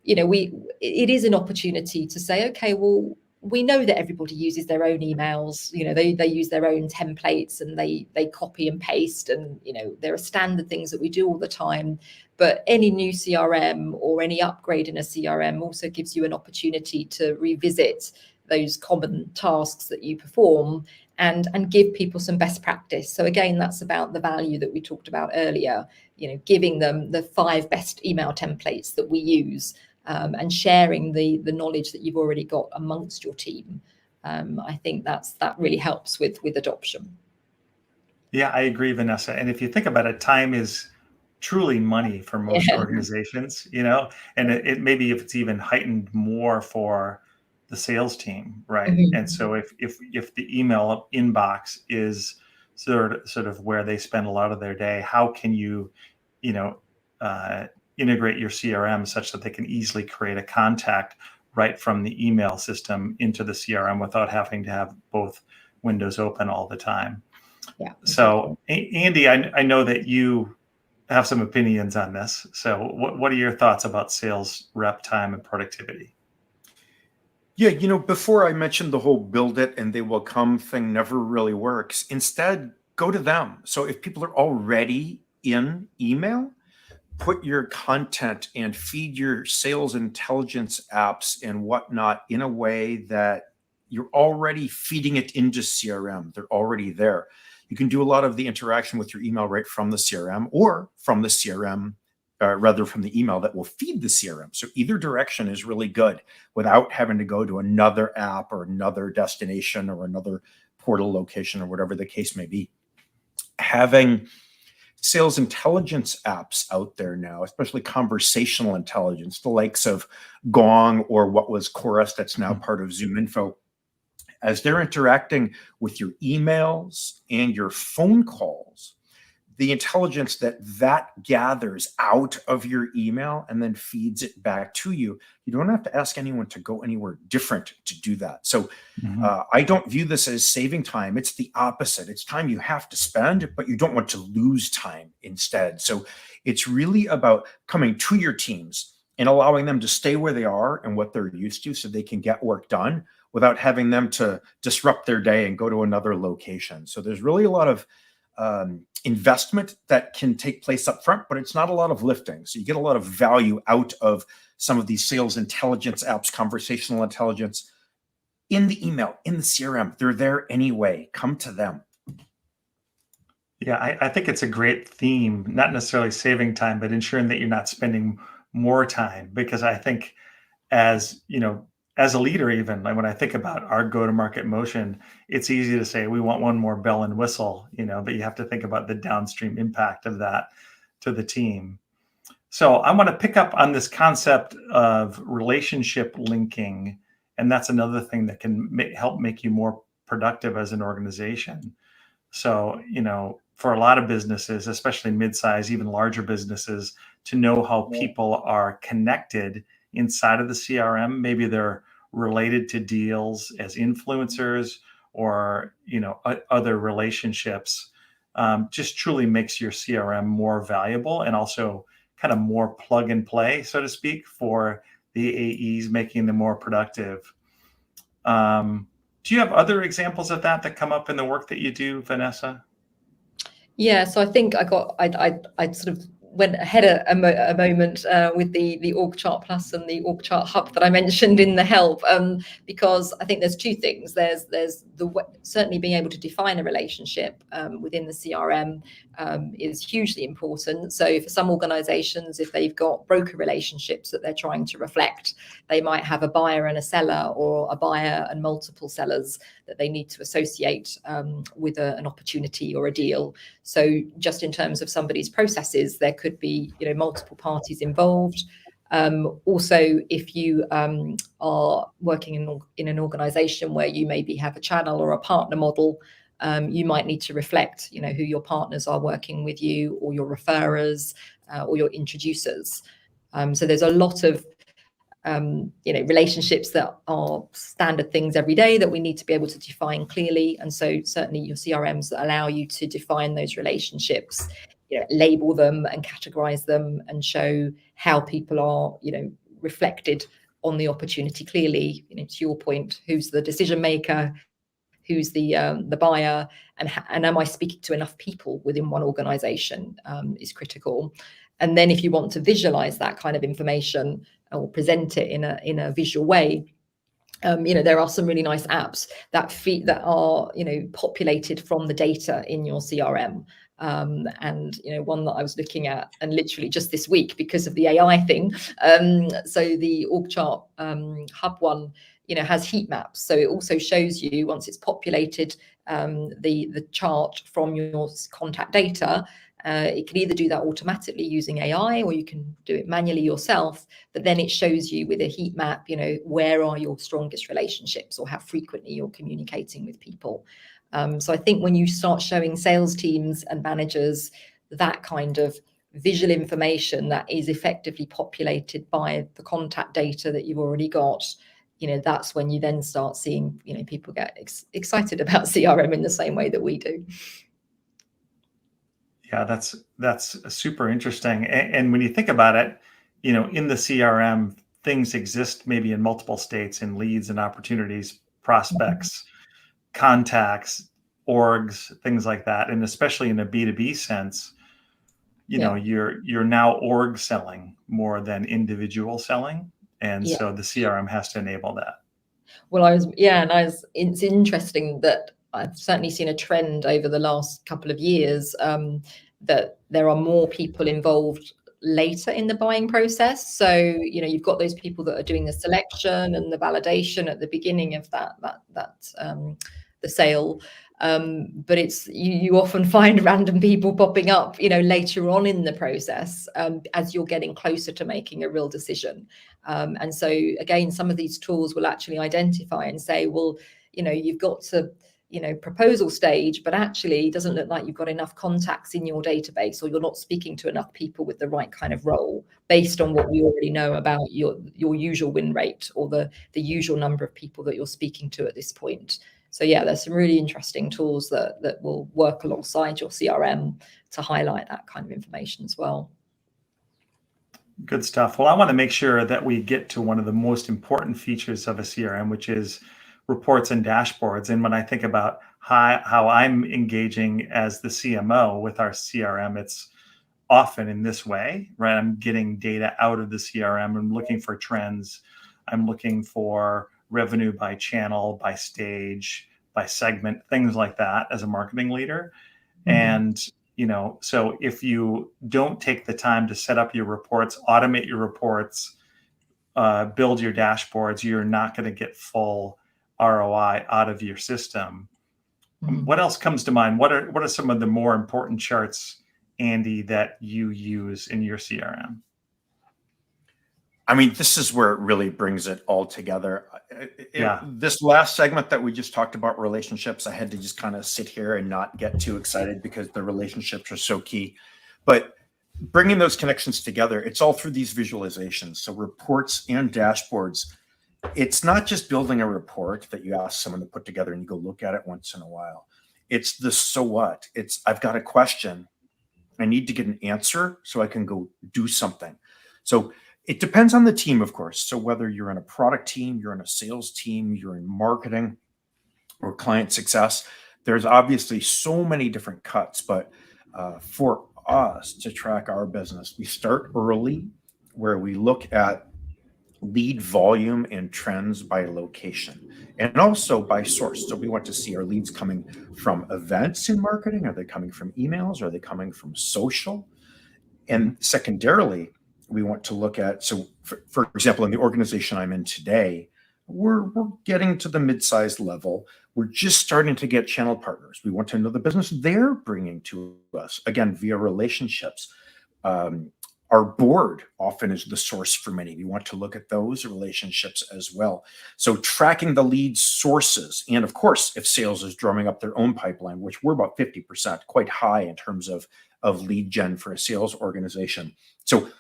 it is an opportunity to say, okay, well, we know that everybody uses their own emails, they use their own templates, and they copy and paste, and there are standard things that we do all the time. But any new CRM or any upgrade in a CRM also gives you an opportunity to revisit those common tasks that you perform and give people some best practice. So again, that's about the value that we talked about earlier, giving them the 5 best email templates that we use, and sharing the knowledge that you've already got amongst your team. I think that really helps with adoption. Yeah, I agree, Vanessa. And if you think about it, time is truly money for most organizations, and it maybe if it's even heightened more for the sales team, right? And so if the email inbox is sort of where they spend a lot of their day. How can you, integrate your CRM such that they can easily create a contact right from the email system into the CRM without having to have both windows open all the time? Yeah. So, Andy, I know that you have some opinions on this. So what are your thoughts about sales rep time and productivity? Yeah, before I mentioned the whole build it and they will come thing never really works. Instead, go to them. So if people are already in email, put your content and feed your sales intelligence apps and whatnot in a way that you're already feeding it into CRM. They're already there. You can do a lot of the interaction with your email right from the CRM or from the CRM, rather from the email that will feed the CRM. So either direction is really good without having to go to another app or another destination or another portal location or whatever the case may be. Having sales intelligence apps out there now, especially conversational intelligence, the likes of Gong or what was Chorus that's now part of ZoomInfo, as they're interacting with your emails and your phone calls, the intelligence that gathers out of your email and then feeds it back to you, you don't have to ask anyone to go anywhere different to do that. So I don't view this as saving time. It's the opposite. It's time you have to spend, but you don't want to lose time instead. So it's really about coming to your teams and allowing them to stay where they are and what they're used to so they can get work done without having them to disrupt their day and go to another location. So there's really a lot of investment that can take place up front, but it's not a lot of lifting. So you get a lot of value out of some of these sales intelligence apps, conversational intelligence in the email, in the CRM. They're there anyway. Come to them. Yeah, I think it's a great theme, not necessarily saving time, but ensuring that you're not spending more time. Because I think as a leader, even like when I think about our go-to-market motion, it's easy to say we want one more bell and whistle, but you have to think about the downstream impact of that to the team. So I want to pick up on this concept of relationship linking, and that's another thing that can help make you more productive as an organization. So, for a lot of businesses, especially mid-size, even larger businesses, to know how people are connected inside of the CRM, maybe they're related to deals as influencers or other relationships, just truly makes your CRM more valuable and also kind of more plug and play, so to speak, for the AEs, making them more productive. Do you have other examples of that come up in the work that you do, Vanessa? Yeah, so I think I sort of went ahead a moment with the Org Chart Plus and the Org Chart Hub that I mentioned in the help, because I think there's two things. There's certainly being able to define a relationship within the CRM is hugely important. So for some organizations, if they've got broker relationships that they're trying to reflect, they might have a buyer and a seller, or a buyer and multiple sellers that they need to associate with an opportunity or a deal. So just in terms of somebody's processes, there could be multiple parties involved. Also, if you are working in an organization where you maybe have a channel or a partner model, you might need to reflect who your partners are working with you, or your referrers, or your introducers. So there's a lot of relationships that are standard things every day that we need to be able to define clearly. And so certainly your CRMs that allow you to define those relationships, label them and categorize them and show how people are, reflected on the opportunity clearly. To your point, who's the decision maker, who's the buyer, and am I speaking to enough people within one organization is critical. And then if you want to visualize that kind of information or present it in a visual way, there are some really nice apps that are populated from the data in your CRM. And one that I was looking at, and literally just this week because of the AI thing. So the Org Chart Hub one, has heat maps. So it also shows you, once it's populated, the chart from your contact data, It can either do that automatically using AI, or you can do it manually yourself, but then it shows you with a heat map, where are your strongest relationships or how frequently you're communicating with people. So I think when you start showing sales teams and managers that kind of visual information that is effectively populated by the contact data that you've already got, that's when you then start seeing, people get excited about CRM in the same way that we do. Yeah, that's super interesting. And when you think about it, in the CRM, things exist maybe in multiple states, in leads and opportunities, prospects, contacts, orgs, things like that. And especially in a B2B sense, you're now org selling more than individual selling. And so the CRM has to enable that. Well, it's interesting that I've certainly seen a trend over the last couple of years, that there are more people involved later in the buying process. So, you've got those people that are doing the selection and the validation at the beginning of the sale. But it's you often find random people popping up, later on in the process, as you're getting closer to making a real decision. And so again, some of these tools will actually identify and say, well, you've got to, proposal stage, but actually it doesn't look like you've got enough contacts in your database, or you're not speaking to enough people with the right kind of role based on what we already know about your usual win rate, or the usual number of people that you're speaking to at this point. So there's some really interesting tools that will work alongside your CRM to highlight that kind of information as well. Good stuff. Well, I want to make sure that we get to one of the most important features of a CRM, which is reports and dashboards. And when I think about how I'm engaging as the CMO with our CRM, it's often in this way, right? I'm getting data out of the CRM. I'm looking for trends. I'm looking for revenue by channel, by stage, by segment, things like that as a marketing leader. And so if you don't take the time to set up your reports, automate your reports, build your dashboards, you're not going to get full ROI out of your system. What else comes to mind? What are some of the more important charts, Andy, that you use in your CRM? I mean, this is where it really brings it all together. This last segment that we just talked about, relationships, I had to just kind of sit here and not get too excited because the relationships are so key. But bringing those connections together, it's all through these visualizations. So reports and dashboards. It's not just building a report that you ask someone to put together and you go look at it once in a while. It's the so what. It's I've got a question. I need to get an answer so I can go do something. So it depends on the team, of course. So whether you're in a product team, you're in a sales team, you're in marketing or client success, there's obviously so many different cuts. But for us to track our business, we start early where we look at lead volume and trends by location and also by source. So we want to see, are leads coming from events in marketing? Are they coming from emails? Are they coming from social? And secondarily, we want to look at, so for example, in the organization I'm in today, we're getting to the mid-sized level. We're just starting to get channel partners. We want to know the business they're bringing to us, again, via relationships. Our board often is the source for many. We want to look at those relationships as well. So tracking the lead sources. And of course, if sales is drumming up their own pipeline, which we're about 50%, quite high in terms of lead gen for a sales organization. So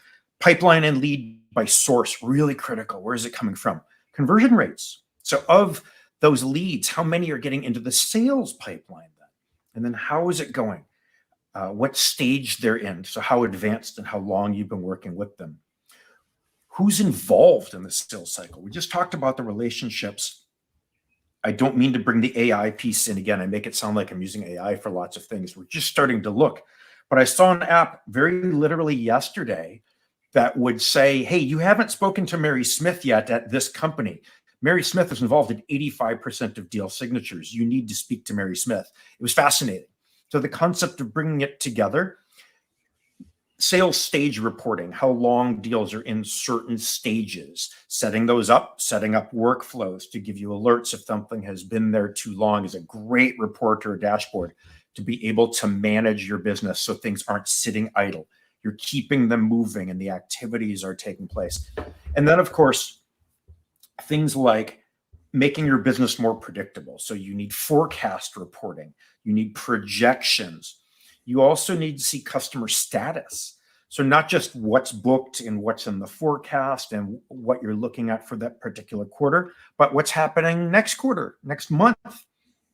pipeline and lead by source, really critical. Where is it coming from? Conversion rates. So of those leads, how many are getting into the sales pipeline then? And then how is it going? What stage they're in, so how advanced and how long you've been working with them. Who's involved in the sales cycle? We just talked about the relationships. I don't mean to bring the AI piece in again. I make it sound like I'm using AI for lots of things. We're just starting to look. But I saw an app very literally yesterday that would say, hey, you haven't spoken to Mary Smith yet at this company. Mary Smith is involved in 85% of deal signatures. You need to speak to Mary Smith. It was fascinating. So the concept of bringing it together, sales stage reporting, how long deals are in certain stages, setting those up, setting up workflows to give you alerts if something has been there too long is a great report or a dashboard. to be able to manage your business so things aren't sitting idle. You're keeping them moving and the activities are taking place. And then, of course, things like making your business more predictable. So you need forecast reporting, you need projections. You also need to see customer status. So not just what's booked and what's in the forecast and what you're looking at for that particular quarter, but what's happening next quarter, next month.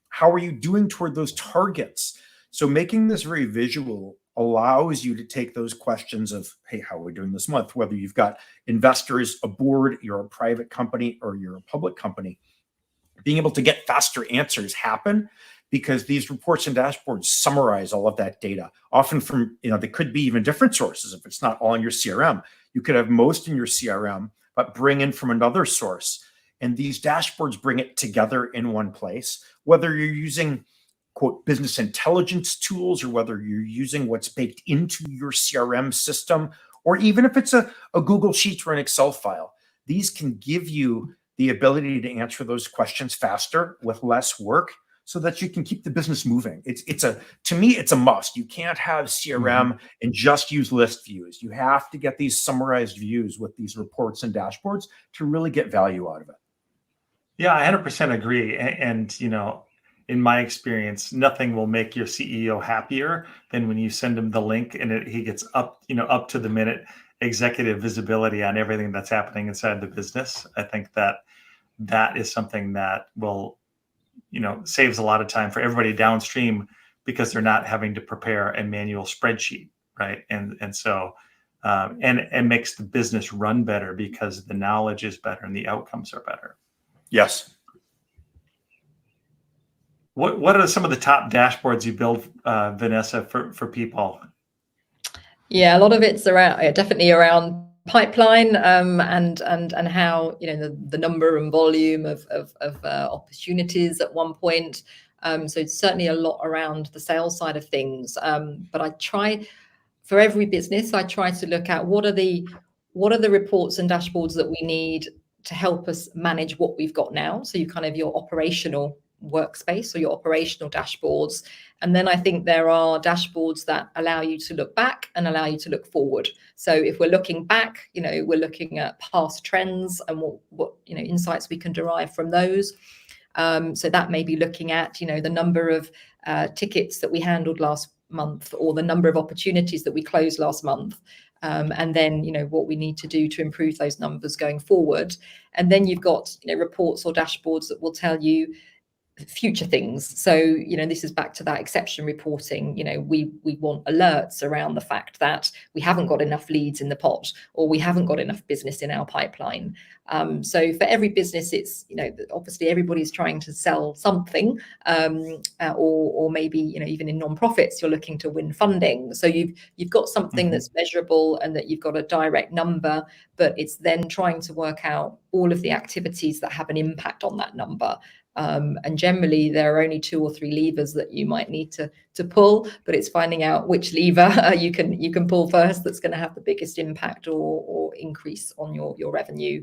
How are you doing toward those targets? So making this very visual allows you to take those questions of, hey, how are we doing this month? Whether you've got investors, a board, you're a private company, or you're a public company, being able to get faster answers happen because these reports and dashboards summarize all of that data, often from, they could be even different sources. If it's not all in your CRM, you could have most in your CRM, but bring in from another source. And these dashboards bring it together in one place, whether you're using, quote, business intelligence tools, or whether you're using what's baked into your CRM system, or even if it's a Google Sheets or an Excel file. These can give you the ability to answer those questions faster with less work so that you can keep the business moving. To me, it's a must. You can't have CRM and just use list views. You have to get these summarized views with these reports and dashboards to really get value out of it. Yeah, I 100% agree. And, in my experience, nothing will make your CEO happier than when you send him the link and he gets up to the minute executive visibility on everything that's happening inside the business. I think that is something that will, saves a lot of time for everybody downstream because they're not having to prepare a manual spreadsheet, right? And so makes the business run better because the knowledge is better and the outcomes are better. Yes. What are some of the top dashboards you build, Vanessa, for people? Yeah, a lot of it's definitely around pipeline and how the number and volume of opportunities at one point. So it's certainly a lot around the sales side of things. But I try for every business, I try to look at what are the reports and dashboards that we need to help us manage what we've got now. So your operational workspace or your operational dashboards. And then I think there are dashboards that allow you to look back and allow you to look forward. So if we're looking back, we're looking at past trends and what insights we can derive from those. So that may be looking at, the number of tickets that we handled last month or the number of opportunities that we closed last month. And then, what we need to do to improve those numbers going forward. And then you've got, reports or dashboards that will tell you future things. So, this is back to that exception reporting. We want alerts around the fact that we haven't got enough leads in the pot or we haven't got enough business in our pipeline. So for every business, it's, obviously everybody's trying to sell something, or maybe, even in non-profits, you're looking to win funding. So you've got something that's measurable and that you've got a direct number, but it's then trying to work out all of the activities that have an impact on that number. And generally there are only 2 or 3 levers that you might need to pull, but it's finding out which lever you can pull first that's going to have the biggest impact or increase on your revenue.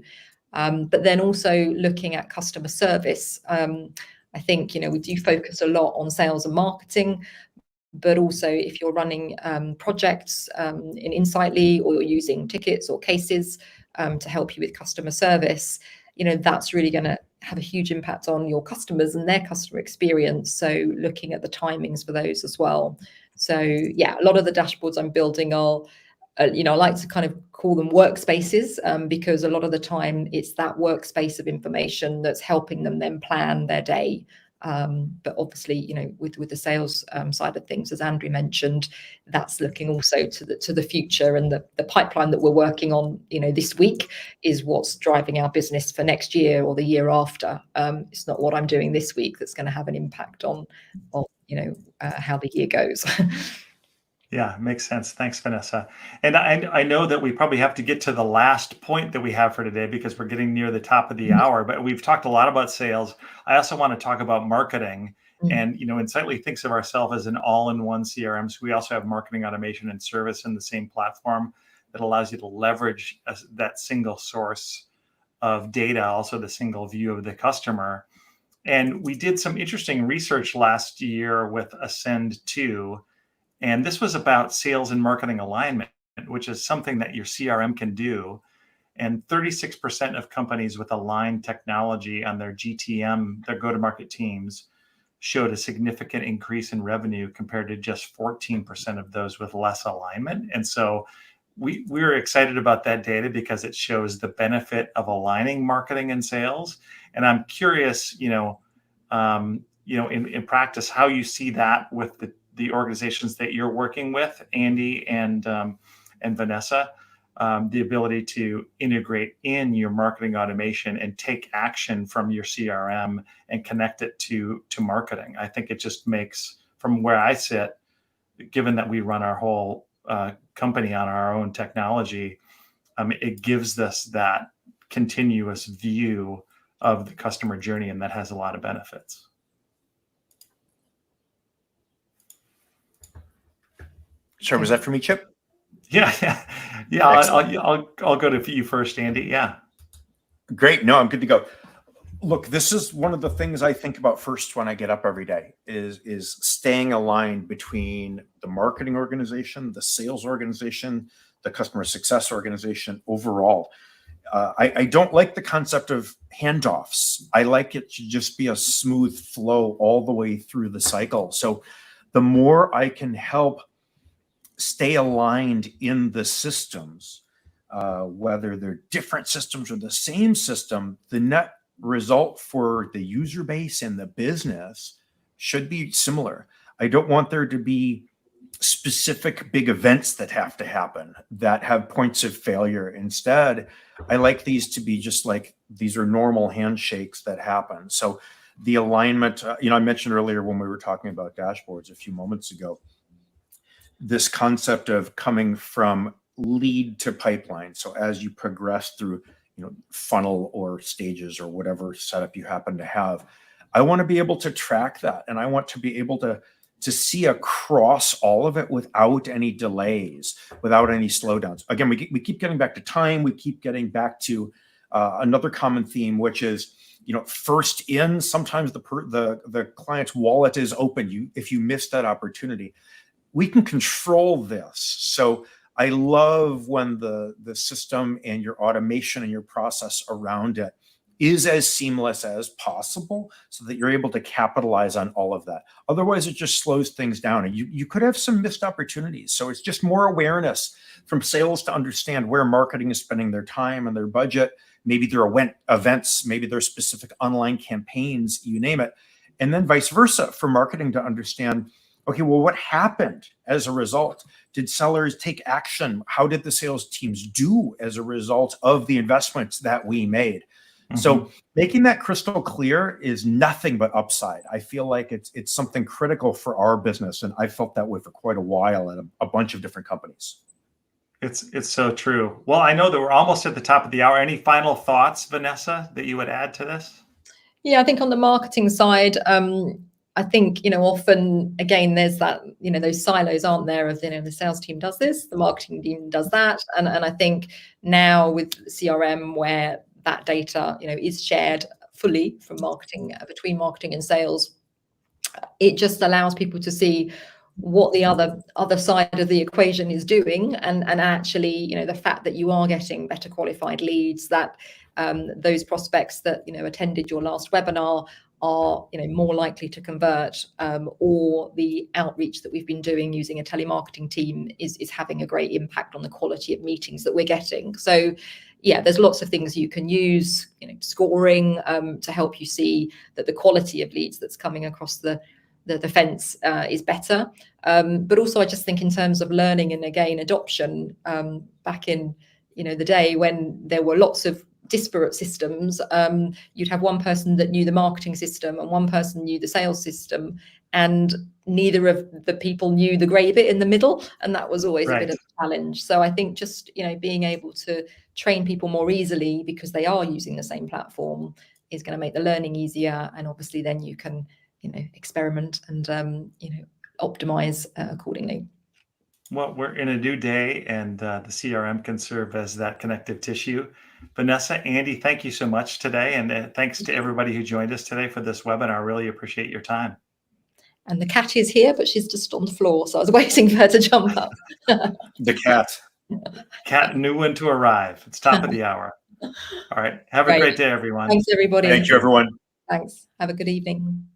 But then also looking at customer service. I think, we do focus a lot on sales and marketing, but also if you're running projects in Insightly, or you're using tickets or cases to help you with customer service, that's really going to have a huge impact on your customers and their customer experience. So looking at the timings for those as well. So yeah, a lot of the dashboards I'm building are, I like to kind of call them workspaces, because a lot of the time it's that workspace of information that's helping them then plan their day. But obviously, with the sales side of things, as Andrew mentioned, that's looking also to the future, and the pipeline that we're working on, this week is what's driving our business for next year or the year after. It's not what I'm doing this week that's going to have an impact on how the year goes. Yeah, makes sense. Thanks, Vanessa. And I know that we probably have to get to the last point that we have for today because we're getting near the top of the hour, but we've talked a lot about sales. I also want to talk about marketing. And, Insightly thinks of ourselves as an all-in-one CRM. So we also have marketing automation and service in the same platform that allows you to leverage that single source of data, also the single view of the customer. And we did some interesting research last year with Ascend 2, and this was about sales and marketing alignment, which is something that your CRM can do. And 36% of companies with aligned technology on their GTM, their go-to-market teams, showed a significant increase in revenue compared to just 14% of those with less alignment. And so we were excited about that data because it shows the benefit of aligning marketing and sales. And I'm curious, in practice, how you see that with the organizations that you're working with, Andy and Vanessa, the ability to integrate in your marketing automation and take action from your CRM and connect it to marketing. I think it just makes, from where I sit, given that we run our whole company on our own technology, it gives us that continuous view of the customer journey, and that has a lot of benefits. Sorry, was that for me, Chip? Yeah. I'll go to you first, Andy. Yeah. Great. No, I'm good to go. Look, this is one of the things I think about first when I get up every day is staying aligned between the marketing organization, the sales organization, the customer success organization overall. I don't like the concept of handoffs. I like it to just be a smooth flow all the way through the cycle. So the more I can help stay aligned in the systems, whether they're different systems or the same system, the net result for the user base and the business should be similar. I don't want there to be specific big events that have to happen that have points of failure. Instead, I like these to be just like, these are normal handshakes that happen. So the alignment, I mentioned earlier when we were talking about dashboards a few moments ago, this concept of coming from lead to pipeline. So as you progress through, funnel or stages or whatever setup you happen to have, I want to be able to track that. And I want to be able to see across all of it without any delays, without any slowdowns. Again, we keep getting back to time. We keep getting back to another common theme, which is, first in, sometimes the client's wallet is open. If you miss that opportunity, we can control this. So I love when the system and your automation and your process around it is as seamless as possible so that you're able to capitalize on all of that. Otherwise, it just slows things down and you could have some missed opportunities. So it's just more awareness from sales to understand where marketing is spending their time and their budget. Maybe there are events, maybe there are specific online campaigns, you name it. And then vice versa for marketing to understand, okay, well, what happened as a result? Did sellers take action? How did the sales teams do as a result of the investments that we made? Mm-hmm. So making that crystal clear is nothing but upside. I feel like it's something critical for our business, and I felt that way for quite a while at a bunch of different companies. It's so true. Well, I know that we're almost at the top of the hour. Any final thoughts, Vanessa, that you would add to this? Yeah, I think on the marketing side, I think, often, again, there's that, those silos, aren't there, of, the sales team does this, the marketing team does that. And I think now with CRM, where that data, is shared fully from marketing, between marketing and sales, it just allows people to see what the other side of the equation is doing. And actually, the fact that you are getting better qualified leads, that those prospects that, attended your last webinar are more likely to convert, or the outreach that we've been doing using a telemarketing team is having a great impact on the quality of meetings that we're getting. So yeah, there's lots of things you can use, scoring, to help you see that the quality of leads that's coming across the fence is better. But also I just think in terms of learning and again adoption, back in the day when there were lots of disparate systems, you'd have one person that knew the marketing system and one person knew the sales system, and neither of the people knew the grey bit in the middle, and that was always a bit of a challenge. So I think just being able to train people more easily because they are using the same platform is going to make the learning easier, and obviously then you can experiment and optimize accordingly. Well, we're in a new day, and the CRM can serve as that connective tissue. Vanessa, Andy, thank you so much today. And thanks to everybody who joined us today for this webinar. Really appreciate your time. And the cat is here, but she's just on the floor. So I was waiting for her to jump up. The cat. Cat knew when to arrive. It's top of the hour. All right. Have a great day, everyone. Thanks, everybody. Thank you, everyone. Thanks. Have a good evening.